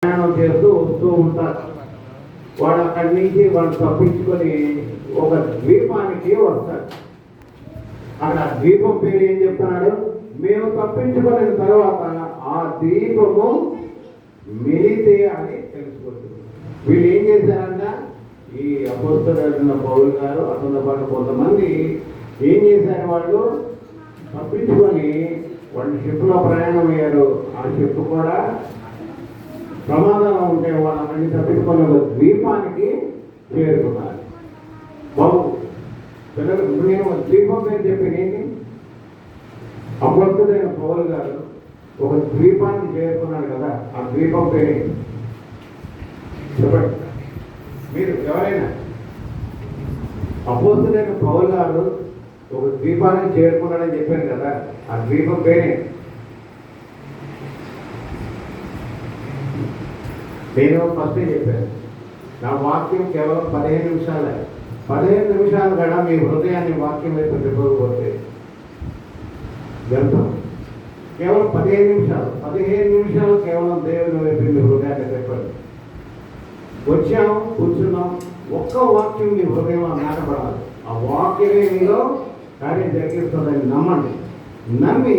ప్రయాణం చేస్తూ వస్తూ ఉంటారు. వాడు అక్కడి నుంచి వాళ్ళు తప్పించుకొని ఒక ద్వీపానికి వస్తారు. అక్కడ ద్వీపం పేరు ఏం చెప్తున్నాడు? మేము తప్పించుకున్న తర్వాత ఆ ద్వీపము మిలితే అని తెలుసుకుంటుంది. వీళ్ళు ఏం చేశారంట? ఈ అపోస్తలుడైన పౌలు గారు అతనితో పాటు కొంతమంది ఏం చేశారు? వాళ్ళు తప్పించుకొని వాళ్ళు షిప్లో ప్రయాణం అయ్యారు. ఆ షిప్ కూడా ప్రమాదంలో ఉంటే వాళ్ళని తప్పించుకొని ఒక ద్వీపానికి చేరుకున్నారు. బాబు పిల్లలు నేను ద్వీపం పేరు చెప్పాను ఏంటి? అపోస్తలుడైన పౌలు గారు ఒక ద్వీపానికి చేరుకున్నాడు కదా, ఆ ద్వీపం పేరు చెప్పండి. మీరు ఎవరైనా అపోస్తలుడైన పౌలు గారు ఒక ద్వీపానికి చేరుకున్నాడని చెప్పాను కదా, ఆ ద్వీపం పేరే. నేను ఫస్టే చెప్పాను, నా వాక్యం కేవలం 15 నిమిషాలే. 15 నిమిషాలు కూడా మీ హృదయాన్ని వాక్యం వైపు తిప్పకపోతే వ్యర్థం. కేవలం 15 నిమిషాలు కేవలం దేవుని వైపు మీ హృదయాన్ని తిప్పండి. వచ్చాము, కూర్చున్నాం, ఒక్క వాక్యం మీ హృదయంలో నాటపడాలి. ఆ వాక్యమే మీలో కార్యం జరిగిస్తుందని నమ్మండి. నమ్మి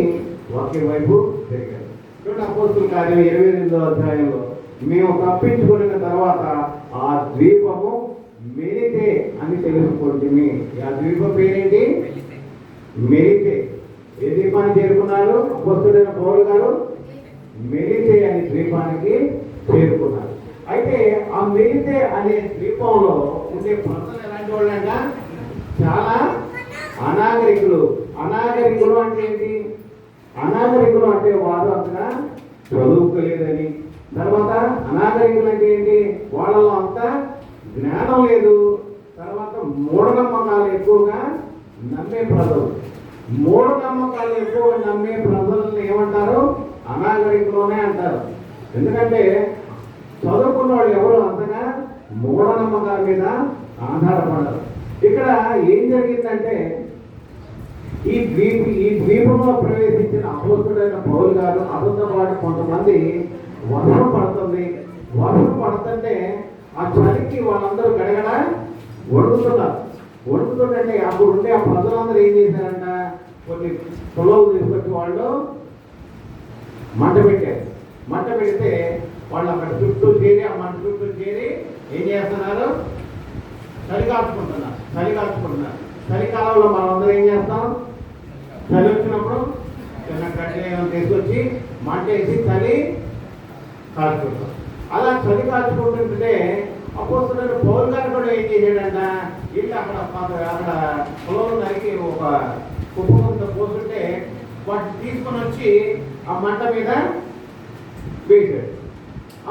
వాక్యం వైపు తిరిగారు. చూడండి, అపోస్తలుల కార్యం 28వ అధ్యాయంలో మేము తప్పించుకున్న తర్వాత ఆ ద్వీపము మెలితే అని తెలుసుకుంటుంది. ఆ ద్వీపం పేరేంటి? మెలితే. ఏ ద్వీపానికి చేరుకున్నారు? అపోస్తలుడైన పౌలు గారు మెలితే అనే ద్వీపానికి చేరుకున్నారు. అయితే ఆ మెలితే అనే ద్వీపంలో ఉండే ప్రజలు ఎలాంటి వాళ్ళంట? చాలా అనాగరికులు. అనాగరికులు అంటే ఏంటి? అనాగరికులు అంటే వారు అంతగా చదువుకోలేదని. తర్వాత అనాగరికులు అంటే ఏంటి? వాళ్ళలో అంత జ్ఞానం లేదు. తర్వాత మూఢనమ్మకాలు ఎక్కువగా నమ్మే ప్రజలు. మూఢనమ్మకాలు ఎక్కువ నమ్మే ప్రజలను ఏమంటారు? అనాగరికులోనే అంటారు. ఎందుకంటే చదువుకున్న వాళ్ళు ఎవరు అంతగా మూఢనమ్మకాల మీద ఆధారపడరు. ఇక్కడ ఏం జరిగిందంటే ఈ ద్వీపంలో ప్రవేశించిన అపోస్తలుడైన పౌలు గారు అతనితో పాటు కొంతమంది వర్షం పడుతుంది. వర్షం పడుతుంటే ఆ చలికి వాళ్ళందరూ గడగడ వణుకుతున్నారు. వణుకుతుంటే అప్పుడు ఉండే ఆ ప్రజలందరూ ఏం చేశారంట? కొన్ని పొలాలు తీసుకొచ్చి వాళ్ళు మంట పెట్టారు. మంట పెడితే వాళ్ళు అక్కడ చుట్టూ చేరి, ఆ మంట చుట్టూ చేరి ఏం చేస్తున్నారు? చలి కాచుకుంటున్నారు. చలికాలంలో మనం అందరూ ఏం చేస్తాం? చలి వచ్చినప్పుడు చిన్న కట్టెలు తీసుకొచ్చి మంట వేసి చలి కాచుకుంటాం. అలా చలి కాచుకుంటుంటే అపోస్తలుడైన పౌలు గారు కూడా ఏం చేశాడంట? ఇల్లు అక్కడ పొలంలో నరికి ఒక కుప్పంతో పోతుంటే వాటిని తీసుకొని వచ్చి ఆ మంట మీద వేసాడు.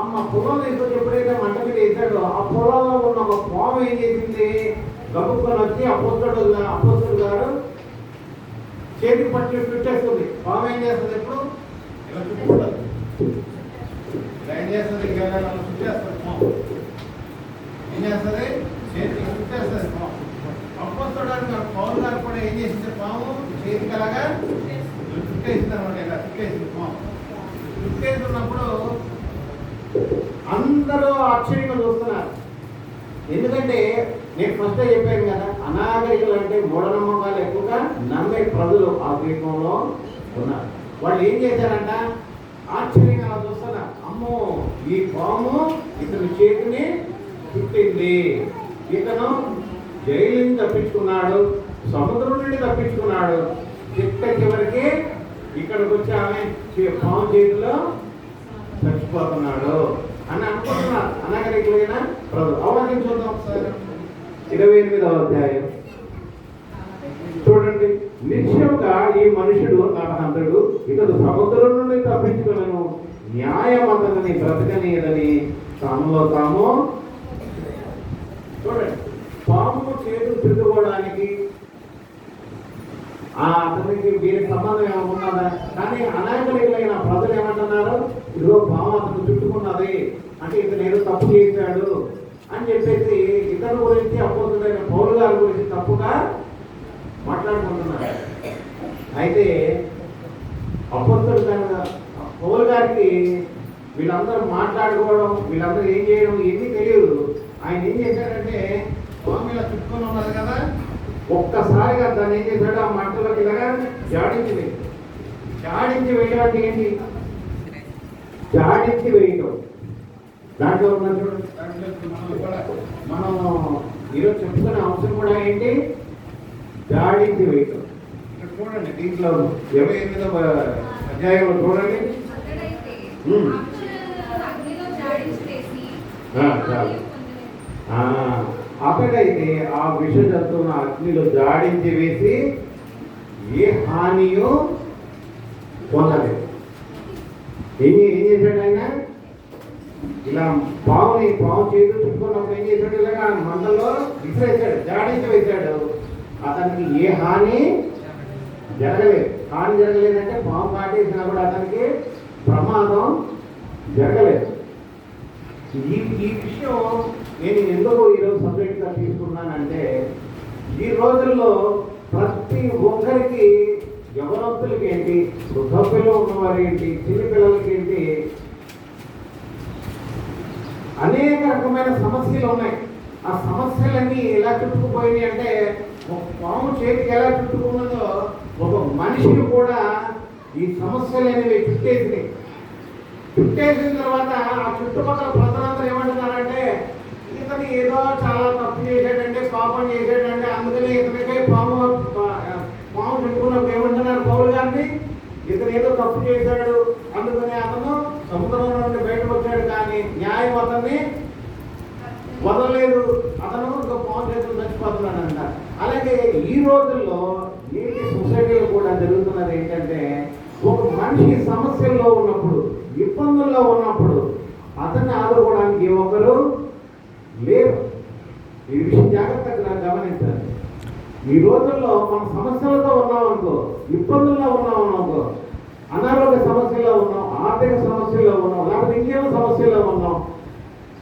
అమ్మ పొలం తీసుకొచ్చి ఎప్పుడైతే మంట మీద వేసాడో ఆ పొలంలో ఉన్న ఒక పాము ఏం చేసింది? గబుక్కొని వచ్చి అపోస్తలుడు గారు చేతికి పట్టి చుట్టేస్తుంది. పాము ఏం చేస్తుంది? ఎప్పుడు ఇలా చుట్టుకుంటుంది. ఏం చేస్తుంది? చుట్టేస్తుంది పాము. ఏం చేస్తుంది? చేతికి చుట్టేస్తుంది పాము. అపోస్తలుడు పౌలు గారు కూడా ఏం చేసింది? పాము చేతికి అలాగా చుట్టేసింది అనమాట. ఇలా చుట్టేసింది పాము. చుట్టేస్తున్నప్పుడు అందరూ ఆశ్చర్యంగా చూస్తున్నారు. ఎందుకంటే నేను ఫస్ట్ చెప్పాను కదా, అనాగరికులు అంటే మూఢనమ్మకాలు ఎక్కువగా నమ్మే ప్రజలు ఆ ద్వీపంలో ఉన్నారు. వాళ్ళు ఏం చేశారంట? ఆశ్చర్యంగా అలా చూస్తున్నారు. అమ్మో, ఈ పాము ఇతని చేతిని చుట్టింది. ఇతను జైలు నుంచి తప్పించుకున్నాడు, సముద్రం నుండి తప్పించుకున్నాడు, చివరికి ఇక్కడికి వచ్చి ఆమె పాము చేతిలో చచ్చిపోతున్నాడు అని అనుకుంటున్నారు అనాగరికులైన ప్రజలు. అవన్నీ చూద్దాం ఒకసారి. 28వ అధ్యాయం చూడండి. నిశ్చయంగా ఈ మనుషుడు నరహంతుడు, ఇతడు సముద్రం నుండి తప్పించుకున్నాను, న్యాయం అతనిని బ్రతకనీయదని తమలో తాము. చూడండి, పాము చేతులు తిరుగుకోవడానికి అతనికి వీరికి సంబంధం ఏమైనా ఉన్నదా? కానీ అనాగరికులైన ప్రజలు ఏమంటున్నారు? ఇదిగో పాము అతను చుట్టుకున్నది అంటే ఇతను ఏదో తప్పు చేశాడు అని చెప్పేసి ఇతని గురించి అపోస్తలుడైన పౌలు గారి గురించి తప్పుగా మాట్లాడుకుంటున్నారు. అయితే అపోస్తలుడైన పౌలు గారికి వీళ్ళందరూ మాట్లాడుకోవడం, వీళ్ళందరూ ఏం చేయడం ఏమీ తెలియదు. ఆయన ఏం చేశాడంటే స్వామి ఇలా చుట్టుకొని ఉన్నారు కదా, ఒక్కసారిగా దాన్ని ఏం చేశాడు, ఆ మంటలోకి ఇలాగా జాడించి వేయడం. జాడించి వేయడం అంటే ఏంటి? జాడించి వేయటం. దాంట్లో ఉన్న చూడండి, మనం ఈరోజు చెప్పుకునే అంశం కూడా ఏంటి? జాడించి వేయటం. ఇక్కడ చూడండి, దీంట్లో 28వ అధ్యాయంలో చూడండి. అక్కడైతే ఆ విష జంతువును అగ్నిలో జాడించి వేసి ఏ హానియో పొందలేదు. ఏం చేశాడు ఆయన? ఇలా పావు చేతులు చుట్టుకున్నప్పుడు ఏం చేశాడు? ఇలాగా మంటలో విసిరేసాడు, జాడించి వేశాడు. అతనికి ఏ హాని జరగలేదు. హాని జరగలేదంటే పాము కాటేసినా కూడా అతనికి ప్రమాదం జరగలేదు. ఈ విషయం నేను ఎందుకు ఈరోజు సబ్జెక్ట్గా తీసుకున్నానంటే, ఈ రోజుల్లో ప్రతి ఒక్కరికి, యవనస్తులకి ఏంటి, వృద్ధాప్యంలో ఉన్నవారు ఏంటి, చిన్న పిల్లలకి ఏంటి, అనేక రకమైన సమస్యలు ఉన్నాయి. ఆ సమస్యలన్నీ ఎలా చుట్టుకుపోయినాయి అంటే, ఒక పాము చేతికి ఎలా చుట్టుకున్నదో ఒక మనిషిని కూడా ఈ సమస్యలు అనేవి చుట్టేసినాయి. చుట్టేసిన తర్వాత ఆ చుట్టుపక్కల ప్రజలందరూ ఏమంటున్నారంటే, ఇతను ఏదో చాలా తప్పు చేశాడంటే, పాపం చేశాడంటే, అందుకని ఇతనికే పాము చుట్టుకున్నప్పుడు ఏమంటున్నారు పౌలు గారిని, ఇతను ఏదో తప్పు చేశాడు అందుకని అతను సముద్రంలో నుండి బయటకు వచ్చాడు, కానీ న్యాయం అతన్ని వదలలేదు, అతను ఇంకా పాము చేతులు చచ్చిపోతున్నాడంట. అలాగే ఈ రోజుల్లో నేటి సొసైటీలో కూడా జరుగుతున్నది ఏంటంటే, ఒక మనిషి సమస్యల్లో ఉన్నప్పుడు, ఇబ్బందుల్లో ఉన్నప్పుడు అతన్ని ఆదుకోవడానికి ఒకరు లేరు. ఈ విషయం జాగ్రత్తగా గమనించాలి. ఈ రోజుల్లో మనం సమస్యలతో ఉన్నామనుకో, ఇబ్బందుల్లో ఉన్నామనుకో, అనారోగ్య సమస్యల్లో ఉన్నాం, ఆర్థిక సమస్యల్లో ఉన్నాం, లేకపోతే ఇంకేమో సమస్యల్లో ఉన్నాం,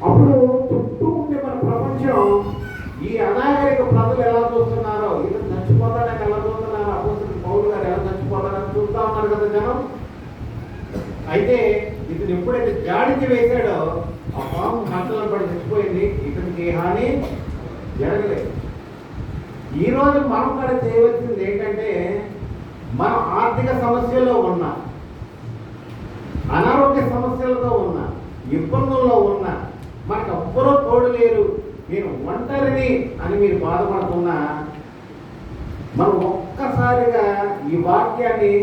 అప్పుడు చుట్టూ ఉండే మన ప్రపంచం ఈ అనాగరిక ప్రజలు ఎలా చూస్తున్నారో, ఇతను చచ్చిపోతాడని ఎలా చూస్తున్నారో, అపోస్తలుడు పౌలు గారు ఎలా చచ్చిపోతాడని చూస్తా ఉన్నారు కదా జనం. అయితే ఇతను ఎప్పుడైతే జాడించి వేశాడో ఆ పాము మంటలో పడి చచ్చిపోయింది, ఇతనికి ఏ హాని జరగలేదు. ఈరోజు మనం కూడా చేయవలసింది ఏంటంటే, మనం ఆర్థిక సమస్యల్లో ఉన్నా, అనారోగ్య సమస్యలతో ఉన్నా, ఇబ్బందుల్లో ఉన్నా, మనకు ఎవ్వరూ తోడు లేరు, నేను ఒంటరిని అని మీరు బాధపడుతున్నా, మనం ఒక్కసారిగా ఈ వాక్యాన్ని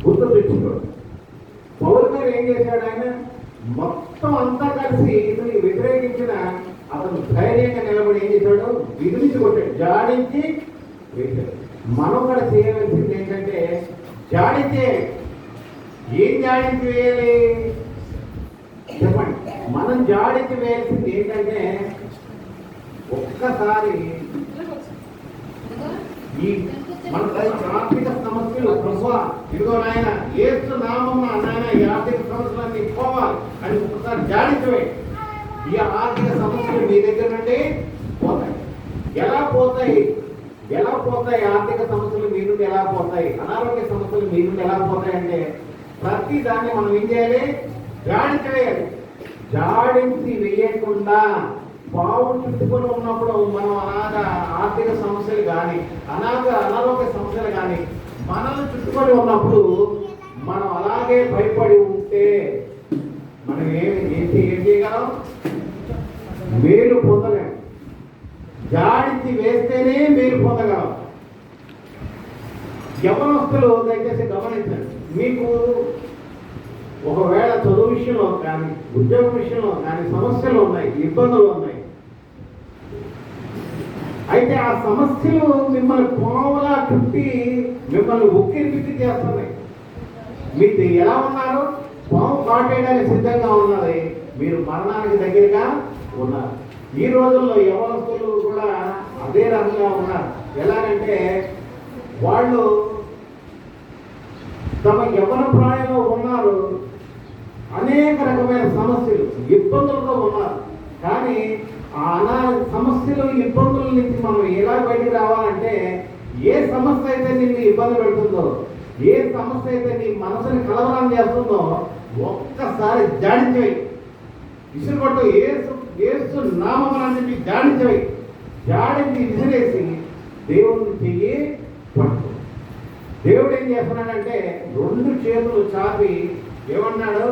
గుర్తు తెచ్చుకోండి. పౌలు గారు ఏం చేశాడు? ఆయన మొత్తం అంతా కలిసి ఇతని వ్యతిరేకించిన అతను ధైర్యంగా నిలబడి ఏం చేశాడు? విధించి కొట్టాడు, జాడించి వేశాడు. మనం కూడా చేయవలసింది ఏంటంటే, జాడించే. ఏం జాడించి వేయాలి చెప్పండి? మనం జాడించి వేయాల్సింది ఏంటంటే, ఒక్కసారి ఈ మన ఆర్థిక సమస్యలు ప్రభు ఇదిగో నాయన యేసు నామమున నాయన ఈ ఆర్థిక సమస్యలన్నీ పోవాలి అని ఒక్కసారి జాడించవే. ఈ ఆర్థిక సమస్యలు మీ దగ్గర నుండి పోతాయి. ఎలా పోతాయి? ఆర్థిక సమస్యలు మీ నుండి ఎలా పోతాయి? అనారోగ్య సమస్యలు మీ నుండి ఎలా పోతాయి అంటే, ప్రతి దాన్ని మనం ఏం చేయాలి? జాడించి వేయాలి. జాడించి వేయకుండా పావు చుట్టుకొని ఉన్నప్పుడు మనం ఆర్థిక సమస్యలు కానీ, అనారోగ్య సమస్యలు కానీ మనల్ని చుట్టుకొని ఉన్నప్పుడు మనం అలాగే భయపడి ఉంటే మనం ఏం చేయగలం? మేలు పొందలేం. జాడించి వేస్తేనే మేలు పొందగలం. యవనస్తులు దయచేసి గమనించండి. మీకు ఒకవేళ చదువు విషయంలో కానీ, ఉద్యోగ విషయంలో కానీ సమస్యలు ఉన్నాయి, ఇబ్బందులు ఉన్నాయి. అయితే ఆ సమస్యలు మిమ్మల్ని పావులా చుట్టి మిమ్మల్ని ఉక్కిరిబిక్కి చేస్తున్నాయి. మీరు ఎలా ఉన్నారు? పాము కాటేయడానికి సిద్ధంగా ఉన్నది, మీరు మరణానికి దగ్గరగా ఉన్నారు. ఈ రోజుల్లో యవనస్తులు కూడా అదే రకంగా ఉన్నారు. ఎలాగంటే, వాళ్ళు తమ యవ్వన ప్రాయంలో ఉన్నారు, అనేక రకమైన సమస్యలు, ఇబ్బందులతో ఉన్నారు. కానీ ఆ సమస్యలు, ఇబ్బందుల నుంచి మనం ఎలా బయటికి రావాలంటే, ఏ సమస్య అయితే నిన్ను ఇబ్బంది పెడుతుందో, ఏ సమస్య అయితే నీ మనసుని కలవరం చేస్తుందో ఒక్కసారి జాడించవి. విసురుకొట్టు, ఏసు ఏసు నామమున చెప్పి జాడించవి. జాడించి విసిరేసి దేవుడిని చెయ్యి పట్టు. దేవుడు ఏం చేస్తున్నాడంటే 2 చేతులు చాపి ఏమన్నాడు,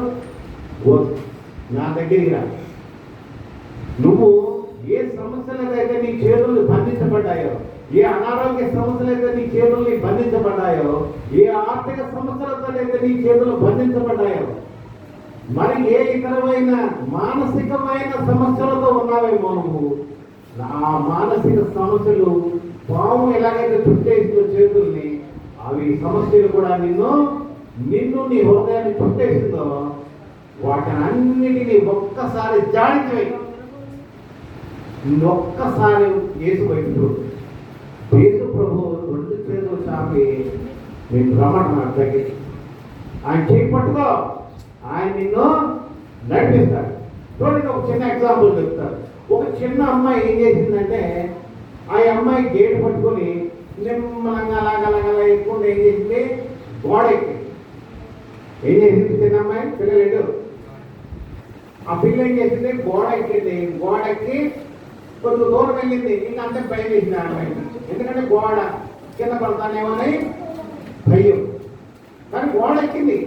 నా దగ్గరికి రా. నువ్వు ఏ సమస్యలకైతే నీ చేతులు బంధించబడ్డాయో, ఏ అనారోగ్య సమస్యలైతే నీ చేతుల్ని బంధించబడ్డాయో, ఏ ఆర్థిక సమస్యలతో అయితే నీ చేతులు బంధించబడ్డాయో, మరి ఏ ఇతరమైన మానసికమైన సమస్యలతో ఉన్నావేమో నువ్వు, ఆ మానసిక సమస్యలు పాము ఎలాగైతే చుట్టేసిందో చేతుల్ని, అవి సమస్యలు కూడా నిన్ను నీ హృదయాన్ని చుట్టేసిందో వాటినన్నిటినీ ఒక్కసారి జాడించి ఒక్కసారి యేసు వైపు చూడు. యేసు ప్రభు 2 చేతులు చాపి నేను రమ్మన్నాడు దగ్గరికి. ఆయన చేయి పట్టుకో, ఆయన నిన్ను నడిపిస్తాడు. చూడండి, ఒక చిన్న ఎగ్జాంపుల్ చెప్తారు. ఒక చిన్న అమ్మాయి ఏం చేసిందంటే, ఆ అమ్మాయి గేటు పట్టుకొని నిమ్మలంగా అలాగలగల ఎక్కువ ఏం చేసింది, గోడ ఎక్కి ఏం చేసింది చిన్న అమ్మాయి, పిల్లలు ఆ పిల్ల ఏం చేసింది, గోడ ఎక్కింది. గోడ ఎక్కి కొంచెం దూరం వెళ్ళింది. ఇంకా అంతే భయం వేసింది అమ్మాయి, ఎందుకంటే గోడ కింద పడతానేమోని భయం. కానీ గోడ ఎక్కింది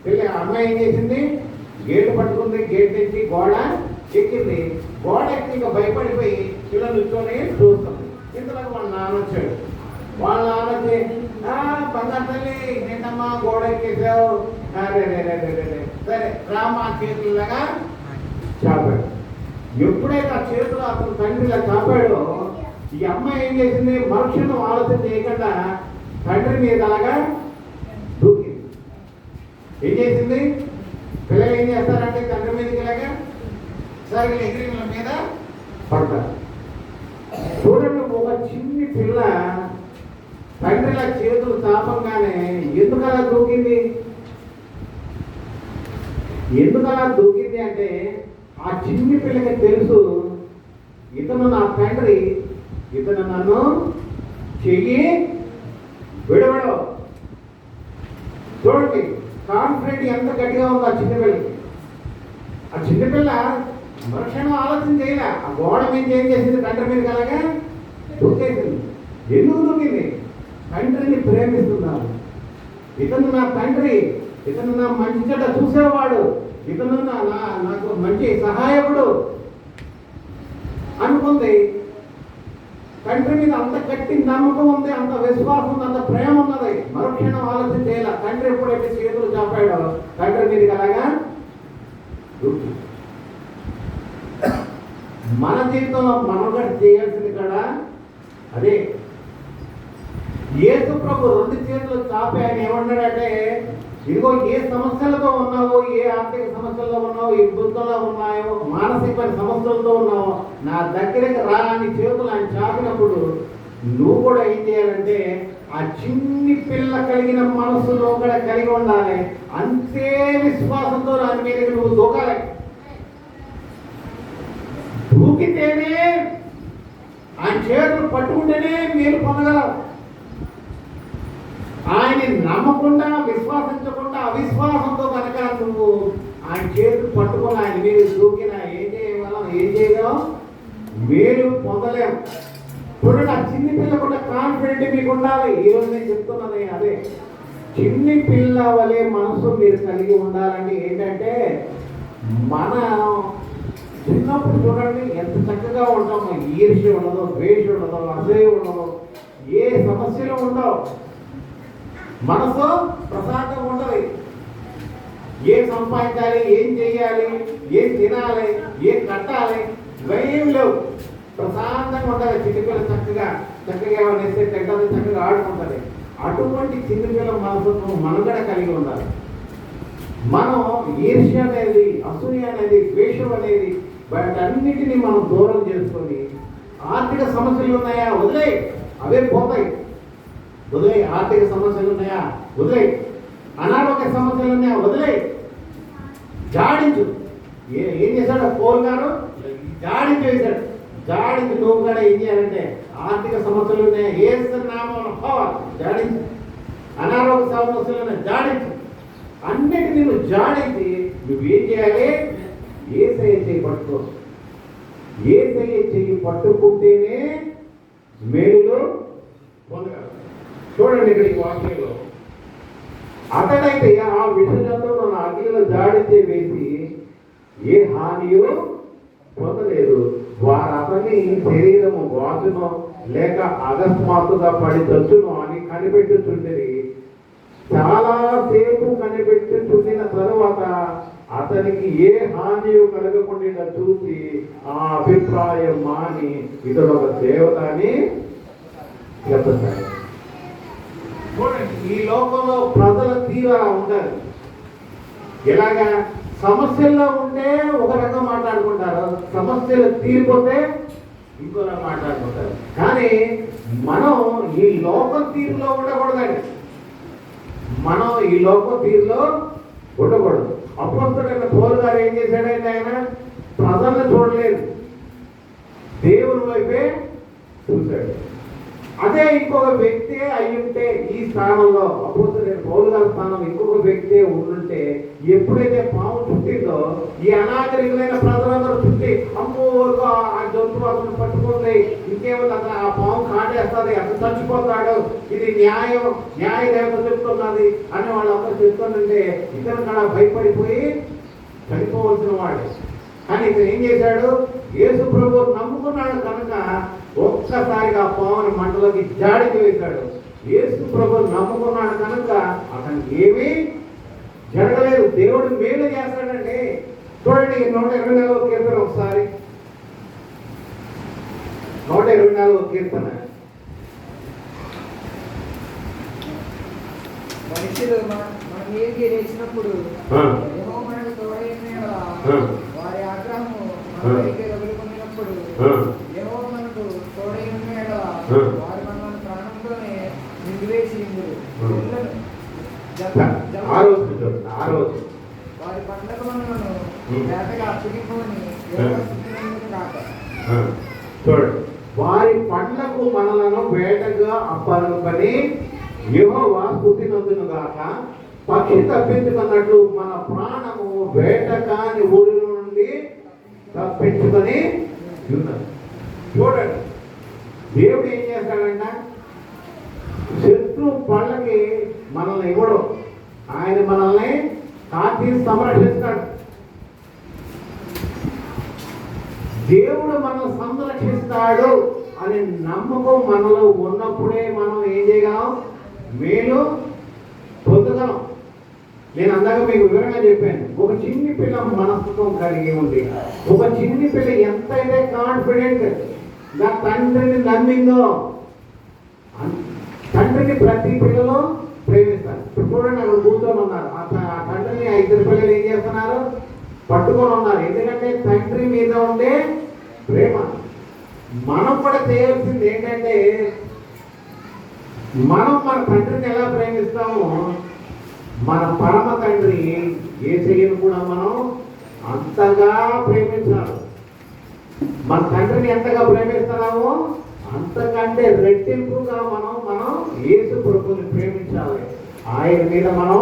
పిల్ల. అమ్మాయి ఏం చేసింది, గేటు పట్టుకుంది, గేట్ ఎక్కి గోడ ఎక్కింది. గోడ ఎక్కి ఇంకా భయపడిపోయి పిల్లలు నిల్చొని చూస్తుంది. ఇంతలో వాళ్ళ నాన్న వచ్చాడు. వాళ్ళ నాన్న వచ్చి, బంగారు తల్లి నిన్నమ్మా గోడ ఎక్కేసావు, సరే రామా చేతులగా చాపాడు. ఎప్పుడైతే ఆ చేతులు అతను తండ్రిలా చాపాడో, ఈ అమ్మాయి ఏం చేసింది, మనుషులను ఆలోచన చేయకుండా తండ్రి మీద అలాగా దూకింది. ఏం చేసింది, పిల్లలు ఏం చేస్తారంటే తండ్రి మీదకి ఇలాగా సరే ఎగిరిల మీద పడతారు. చూడండి, ఒక చిన్ని పిల్ల తండ్రిలా చేతులు చాపంగానే ఎందుకు అలా దూకింది? ఎందుకు అలా దూకింది అంటే, ఆ చిన్ని పిల్లకి తెలుసు, ఇతను నా తండ్రి, ఇతను నన్ను చెయ్యి విడవడు. చూడండి, కాన్ఫిడెంట్ ఎంత గట్టిగా ఉందో ఆ చిన్నపిల్లకి. ఆ చిన్నపిల్ల మరుక్షణం ఆలోచన చేయలే. ఆ గోడ మీద ఏం చేసింది, తండ్రి మీద కలగా దూకేసింది. ఎందుకు దూకింది? తండ్రిని ప్రేమిస్తున్నాను, ఇతను నా తండ్రి, ఇతను నా మంచి చెడ్డ చూసేవాడు, ఇతను నాకు మంచి సహాయకుడు అనుకుంది. తండ్రి మీద అంత గట్టి నమ్మకం ఉంది, అంత విశ్వాసం ఉంది, అంత ప్రేమ ఉన్నది. మరుక్షణం ఆలోచన చేయాల. తండ్రి ఎప్పుడైతే చేతులు చాపాడో తండ్రి మీదకి అలాగా. మన జీవితంలో మనం కూడా చేయాల్సింది కదా అదే. యేసు ప్రభు 2 చేతులు చాపి ఆయన ఏమన్నాడంటే, ఇదిగో ఏ సమస్యలతో ఉన్నావో, ఏ ఆర్థిక సమస్యల్లో ఉన్నావో, ఏ ఇబ్బందుల్లో ఉన్నాయో, మానసికమైన సమస్యలతో ఉన్నావో, నా దగ్గరికి రా అని చేతులు ఆయన చాపినప్పుడు నువ్వు కూడా ఏం చేయాలంటే, ఆ చిన్ని పిల్ల కలిగిన మనస్సులో కూడా కలిగి ఉండాలి. అంతే విశ్వాసంతో దాని మీదకి నువ్వు దూకాలి. దూకితేనే, ఆయన చేతులు పట్టుకుంటేనే మీరు పొందగలవు. ఆయన్ని నమ్మకుండా, విశ్వాసించకుండా, అవిశ్వాసంతో కనుక నువ్వు ఆయన చేతులు పట్టుకుని ఆయన మీరు దూకినా ఏం చేయగలం? మీరు పొందలేము. చూడండి, ఆ చిన్ని పిల్ల కూడా కాన్ఫిడెంట్ మీకు ఉండాలి. ఈరోజు నేను చెప్తున్నది అదే. చిన్ని పిల్ల వలె మనసు మీరు కలిగి ఉండాలంటే ఏంటంటే, మన చిన్నప్పుడు చూడండి ఎంత చక్కగా ఉంటామో. ఈర్ష్య ఉండదు, ద్వేషం ఉండదు, అసూయ ఉండదు, ఏ సమస్యలు ఉండవు. మనసు ప్రశాంతంగా ఉండదు. ఏం సంపాదించాలి, ఏం చేయాలి, ఏం తినాలి, ఏం కట్టాలి, ఇవేం లేవు. ప్రశాంతంగా ఉండాలి. చిన్నపిల్ల చక్కగా ఏమైనా వేస్తే తింటుంది, చక్కగా ఆడుకుంటుంది. అటువంటి చిన్నపిల్ల మనసును మనుగడ కలిగి ఉండాలి. మనం ఈర్ష్య అనేది, అసూయ అనేది, ద్వేషం అనేది వాటన్నిటినీ మనం దూరం చేసుకొని, ఆర్థిక సమస్యలు ఉన్నాయా వదిలే, అవే పోతాయి. వదిలే. ఆర్థిక సమస్యలు ఉన్నాయా వదిలే. అనారోగ్య సమస్యలు ఉన్నాయా వదిలే. జాడించు. ఏం చేశాడు పౌలు గారు? జాడించి వేశాడు. జాడించి నువ్వు కూడా ఏం చేయాలంటే, ఆర్థిక సమస్యలు ఉన్నాయా యేసు నామమున పోవాలి. జాడించు. అనారోగ్య సమస్యలను జాడించు, అన్నిటిని నువ్వు జాడించి నువ్వేం చేయాలి? యేసయ్య చెయ్యి పట్టుకో. యేసయ్య చెయ్యి పట్టుకుంటేనే మేలులు పొందగలరు. చూడండి ఇక్కడ ఈ వాక్యంలో, అతడైతే ఆ విషజంతువులను అగ్నిలో జాడించే వేసి ఏ హానియో పొందలేదు. వారు అతని శరీరము వాచునో లేక అకస్మాత్తుగా పడి చచ్చును అని కనిపెట్టుచుండేది. చాలా సేపు కనిపెట్టుచుండిన తరువాత అతనికి ఏ హాని కలగకుండా చూసి ఆ అభిప్రాయం మాని ఇతడు ఒక దేవత అని చెప్తాడు. చూడండి, ఈ లోకంలో ప్రజల తీవ్ర ఉంటారు. ఎలాగా? సమస్యల్లో ఉంటే ఒక రకం మాట్లాడుకుంటారు, సమస్యలు తీరిపోతే ఇంకోలా మాట్లాడుకుంటారు. కానీ మనం ఈ లోక తీరులో ఉండకూడదండి. మనం ఈ లోక తీరులో ఉండకూడదు. అపోస్తలుడైన పౌలు గారు ఏం చేశాడంటే, ఆయన ప్రజలను చూడలేదు, దేవుని వైపే చూశాడు. అదే ఇంకొక వ్యక్తి అయ్యుంటే ఈ స్థానంలో, అపోస్తలుడైన పౌలు గారి స్థానంలో ఇంకొక వ్యక్తి ఉండుంటే, ఎప్పుడైతే పాము చుట్టిందో ఈ అనాగరికులైన ప్రజలందరూ చుట్టి, అమ్మో ఆ జంతువు అతను పట్టుకుంది, ఇంకేముంది అతను ఆ పాము కాటేస్తుంది, అతను చచ్చిపోతాడు, ఇది న్యాయ దేవత చెప్తున్నది అని వాళ్ళందరూ చెప్తుందంటే ఇతను కూడా భయపడిపోయి చనిపోవలసిన వాడు. కానీ ఇతను ఏం చేశాడు? యేసు ప్రభువు నమ్ముకున్నాడు కనుక ఒక్కసారిగా పావుని మంటలోకి జాడికి వేశాడు. యేసు ప్రభువు నమ్ముకున్నాడు కనుక అతనికి ఏమీ జరగలేదు. దేవుడు మేలు చేస్తాడండి. చూడండి 124వ కీర్తన ఒకసారి, 124వ కీర్తన. మనుషులు మన మీదకి లేచినప్పుడు యెహోవాకు తోడైన వారి ఆగ్రహము మన పైకి రగులుకొనినప్పుడు యెహోవా మనకు తోడై ఉన్న వారు మనల్ని ప్రాణంతోనే మింగివేసి వారి పంటకు మనలను వేటగా అప్పగింపమని చూడండి, వారి పండ్లకు మనలను వేటగా అప్పగింపని యెహోవా స్తుతినందును గాక. పక్షి తప్పించుకున్నట్లు మన ప్రాణము వేట కాని ఊరి నుండి తప్పించుకొని ఉన్నది. చూడండి, దేవుడు ఏం చేస్తాడంట? శత్రు పళ్ళకి మనల్ని ఇవ్వడం, ఆయన మనల్ని కాచి సంరక్షిస్తాడు. దేవుడు మనల్ని సంరక్షిస్తాడు అనే నమ్మకం మనలో ఉన్నప్పుడే మనం ఏం చేయగలం? మేలు పొందగలం. నేను అందాక మీకు వివరంగా చెప్పాను. ఒక చిన్ని పిల్ల మనస్తత్వం కలిగి ఉంది. ఒక చిన్ని పిల్ల ఎంతైతే కాన్ఫిడెంట్ నా తండ్రిని నమ్మిందో, తండ్రిని ప్రతి పిల్లలు ప్రేమిస్తారు. ఇప్పుడు చూడండి, అక్కడ కూర్చొని ఉన్నారు. ఆ తండ్రిని ఆ ఇద్దరు పిల్లలు ఏం చేస్తున్నారు? పట్టుకొని ఉన్నారు. ఎందుకంటే తండ్రి మీద ఉండే ప్రేమ. మనం కూడా చేయాల్సింది ఏంటంటే, మనం మన తండ్రిని ఎలా ప్రేమిస్తామో మన పరమ తండ్రి యేసయ్యను కూడా మనం అంతగా ప్రేమించాలి. మన తండ్రిని ఎంతగా ప్రేమిస్తున్నామో అంతకంటే రెట్టింపుగా మనం యేసు ప్రభువుని ప్రేమించాలి. ఆయన మీద మనం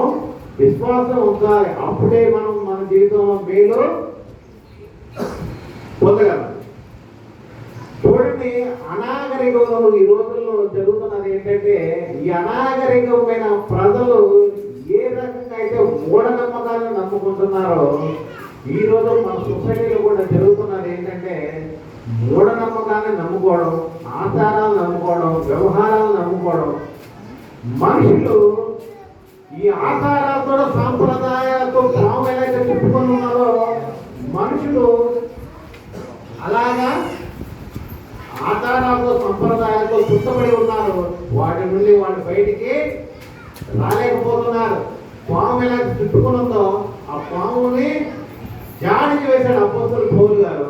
విశ్వాసం ఉంచాలి. అప్పుడే మనం మన జీవితంలో మేలు పొందగలం. చూడండి, అనాగరికంలో ఈ రోజుల్లో జరుగుతున్నది ఏంటంటే, ఈ అనాగరికమైన ప్రజలు ఏ రకంగా అయితే మూఢనమ్మకాలను నమ్ముకుంటున్నారో, ఈ రోజు మన సొసైటీలో కూడా జరుగుతున్నది ఏంటంటే, మూఢనమ్మకాలను నమ్ముకోవడం, ఆచారాలను నమ్ముకోవడం, వ్యవహారాలను నమ్ముకోవడం. మనుషులు ఈ ఆచారాలతో సాంప్రదాయాలతో పాము ఎలాగైతే చెప్పుకొని ఉన్నారో, మనుషులు అలాగా ఆచారాలతో సంప్రదాయాలతో చుట్టబడి ఉన్నారు. వాటి నుండి వాళ్ళు బయటికి రాలేకపోతున్నారు. పాము ఎలా చుట్టుకున్నదో ఆ పాముని జాడికి వేశాడు అపోస్తలుడు పౌలు గారు.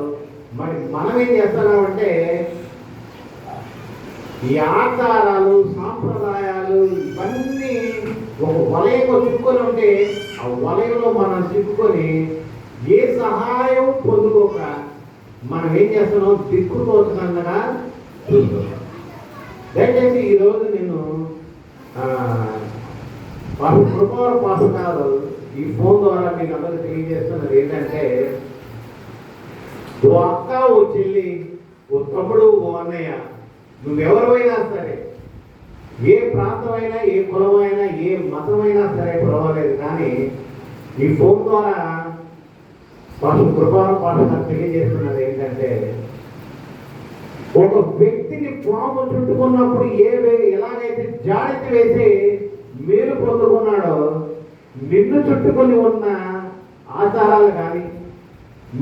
మరి మనం ఏం చేస్తున్నామంటే, ఈ ఆచారాలు సాంప్రదాయాలు ఇవన్నీ ఒక వలయంలో చిక్కుకొని ఉంటే, ఆ వలయంలో మనం చిక్కుకొని ఏ సహాయం పొందుకోక మనం ఏం చేస్తున్నాం? దిక్కుతోచకుండా చూస్తున్నాం. దయచేసి ఈరోజు నేను వాళ్ళు కృపవారు పాఠకాలు ఈ ఫోన్ ద్వారా మీకు అందరికీ తెలియజేస్తున్నది ఏంటంటే, ఓ అక్క, ఓ చెల్లి, ఓ తమ్ముడు, ఓ అన్నయ్య, నువ్వెవరైనా సరే, ఏ ప్రాంతమైనా, ఏ కులమైనా, ఏ మతమైనా సరే పర్వాలేదు, కానీ ఈ ఫోన్ ద్వారా వాళ్ళు కృపవారు పాఠకాలు తెలియజేస్తున్నది ఏంటంటే, ఒక వ్యక్తిని పాము చుట్టుకున్నప్పుడు ఎలాగైతే జాడికి వేసి మేలు పొందుకున్నాడో, నిన్ను చుట్టుకొని ఉన్న ఆచారాలు కానీ,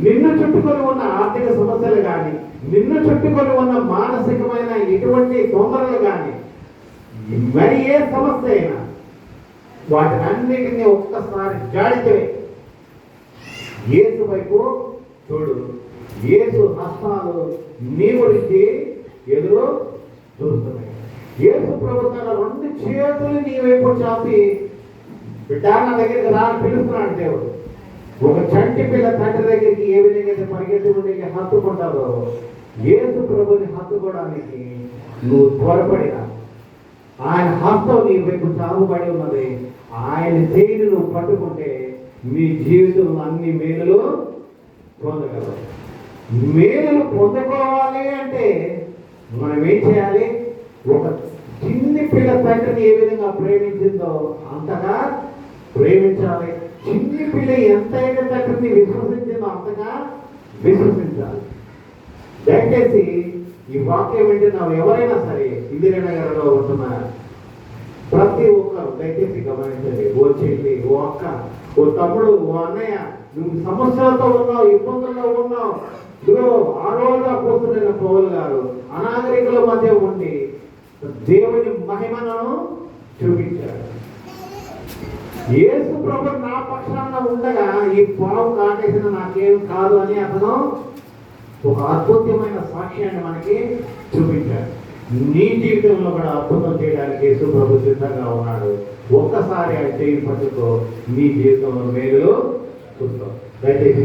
నిన్ను చుట్టుకొని ఉన్న ఆర్థిక సమస్యలు కానీ, నిన్ను చుట్టుకొని ఉన్న మానసికమైన ఎటువంటి తొందరలు కానీ, మరి ఏ సమస్య అయినా వాటిని అన్నిటినీ ఒక్కసారి జాడితే యేసు వైపు చూడు. యేసు హస్తాలు నీ గురించి ఎదురు చూస్తున్నాయి. యేసు ప్రభు తన 2 చేతులు నీ వైపు చాపి, బిడ్డ నా దగ్గరికి రా పిలుస్తున్నాడు దేవుడు. ఒక చంటి పిల్ల తండ్రి దగ్గరికి ఏ విధంగా అయితే పరిగెత్తుకుంటే హత్తుకుంటారో, యేసు ప్రభుని హత్తుకోవడానికి నువ్వు త్వరపడినా ఆయన హస్తం నీ వైపు చాపబడి ఉన్నది. ఆయన చేయిని నువ్వు పట్టుకుంటే నీ జీవితంలో అన్ని మేలులు పొందగలవు. మేలులు పొందుకోవాలి అంటే మనం ఏం చేయాలి? ఒక చిన్ని పిల్ల తండ్రిని ఏ విధంగా ప్రేమించిందో అంతగా ప్రేమించాలి. చిన్ని పిల్ల ఎంతైతే తండ్రిని విశ్వసించిందో అంతగా విశ్వసించాలి. దయచేసి ఈ వాక్యం వింటున్నావు ఎవరైనా సరే, ఇందిరానగర్లో ఉంటున్న ప్రతి ఒక్కరు దయచేసి గమనించండి. ఓ చెల్లి, ఓ అక్క, ఓ తమ్ముడు, ఓ అన్నయ్య, నువ్వు సమస్యలతో ఉన్నావు, ఇబ్బందుల్లో ఉన్నావు. ఇదిగో ఆ రోజుగా పోతున్న పౌలు గారు అనాగరికుల మధ్య ఉండి దేవుని మహిమను చూపించాడు. యేసు ప్రభు నా పక్షాన ఉండగా ఈ పాము కాటేసిన నాకేం కాదు అని అతను ఒక అద్భుతమైన సాక్ష్యాన్ని మనకి చూపించాడు. నీ జీవితంలో కూడా అద్భుతం చేయడానికి యేసు ప్రభు సిద్ధంగా ఉన్నాడు. ఒక్కసారి ఆ చేయి పట్టుకో, నీ జీవితంలో మేలు చూస్తావు. దయచేసి